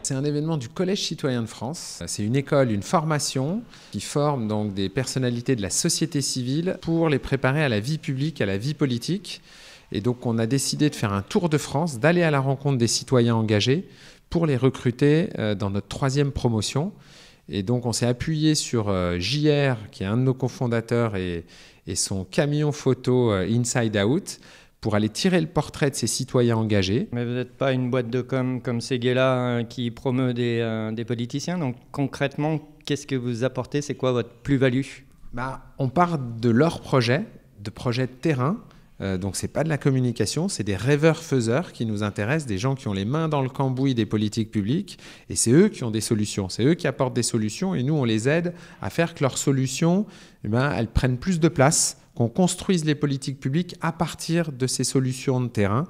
C'est un événement du Collège citoyen de France. C'est une école, une formation qui forme donc des personnalités de la société civile pour les préparer à la vie publique, à la vie politique. Et donc on a décidé de faire un tour de France, d'aller à la rencontre des citoyens engagés pour les recruter dans notre 3e promotion. Et donc on s'est appuyé sur JR, qui est un de nos cofondateurs, et son camion photo Inside Out, pour aller tirer le portrait de ces citoyens engagés. Mais vous n'êtes pas une boîte de com comme Seguela qui promeut des politiciens. Donc concrètement, qu'est-ce que vous apportez? C'est quoi votre plus-value? On part de leurs projets, de projets de terrain. Donc ce n'est pas de la communication, c'est des rêveurs-faiseurs qui nous intéressent, des gens qui ont les mains dans le cambouis des politiques publiques, et c'est eux qui ont des solutions, c'est eux qui apportent des solutions, et nous on les aide à faire que leurs solutions, elles prennent plus de place, qu'on construise les politiques publiques à partir de ces solutions de terrain,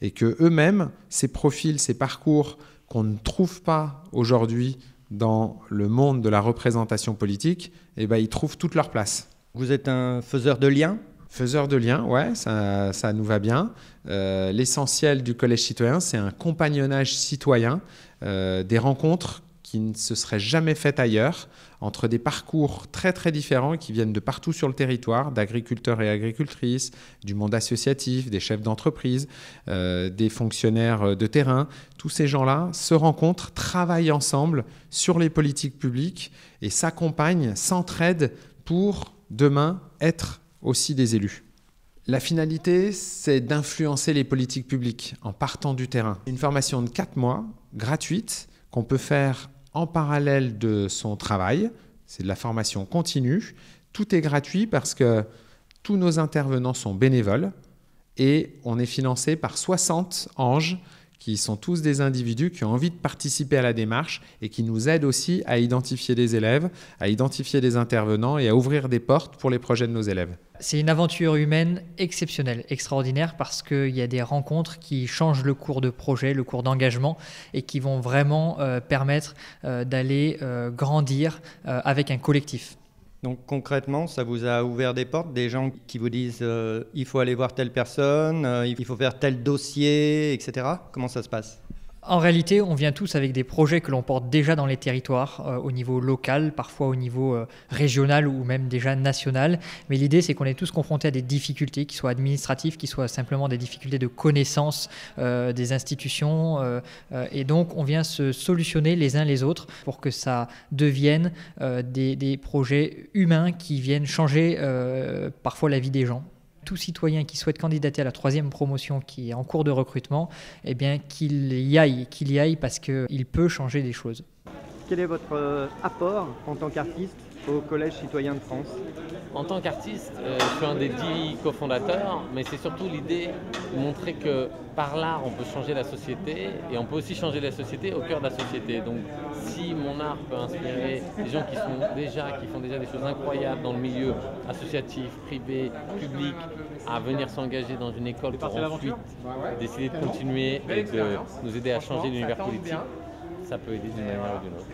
et que eux-mêmes, ces profils, ces parcours qu'on ne trouve pas aujourd'hui dans le monde de la représentation politique, ils trouvent toute leur place. Vous êtes un faiseur de liens? Faiseur de liens, ouais, ça nous va bien. L'essentiel du Collège citoyen, c'est un compagnonnage citoyen, des rencontres qui ne se seraient jamais faites ailleurs, entre des parcours très très différents qui viennent de partout sur le territoire, d'agriculteurs et agricultrices, du monde associatif, des chefs d'entreprise, des fonctionnaires de terrain. Tous ces gens-là se rencontrent, travaillent ensemble sur les politiques publiques et s'accompagnent, s'entraident pour demain être aussi des élus. La finalité, c'est d'influencer les politiques publiques en partant du terrain. Une formation de 4 mois, gratuite, qu'on peut faire en parallèle de son travail. C'est de la formation continue. Tout est gratuit parce que tous nos intervenants sont bénévoles et on est financé par 60 anges qui sont tous des individus qui ont envie de participer à la démarche et qui nous aident aussi à identifier des élèves, à identifier des intervenants et à ouvrir des portes pour les projets de nos élèves. C'est une aventure humaine exceptionnelle, extraordinaire, parce qu'il y a des rencontres qui changent le cours de projet, le cours d'engagement, et qui vont vraiment permettre d'aller grandir avec un collectif. Donc concrètement, ça vous a ouvert des portes, des gens qui vous disent il faut aller voir telle personne, il faut faire tel dossier, etc. Comment ça se passe ? En réalité, on vient tous avec des projets que l'on porte déjà dans les territoires, au niveau local, parfois au niveau régional ou même déjà national. Mais l'idée, c'est qu'on est tous confrontés à des difficultés, qui soient administratives, qui soient simplement des difficultés de connaissance des institutions. Et donc, on vient se solutionner les uns les autres pour que ça devienne des projets humains qui viennent changer parfois la vie des gens. Tout citoyen qui souhaite candidater à la 3e promotion qui est en cours de recrutement, qu'il y aille parce qu'il peut changer des choses. Quel est votre apport en tant qu'artiste au Collège citoyen de France ? En tant qu'artiste, je suis un des 10 cofondateurs, mais c'est surtout l'idée de montrer que par l'art, on peut changer la société et on peut aussi changer la société au cœur de la société. Donc si mon art peut inspirer des gens qui font déjà des choses incroyables dans le milieu associatif, privé, public, à venir s'engager dans une école pour ensuite décider de continuer et de nous aider à changer l'univers politique, ça peut aider d'une manière ou d'une autre.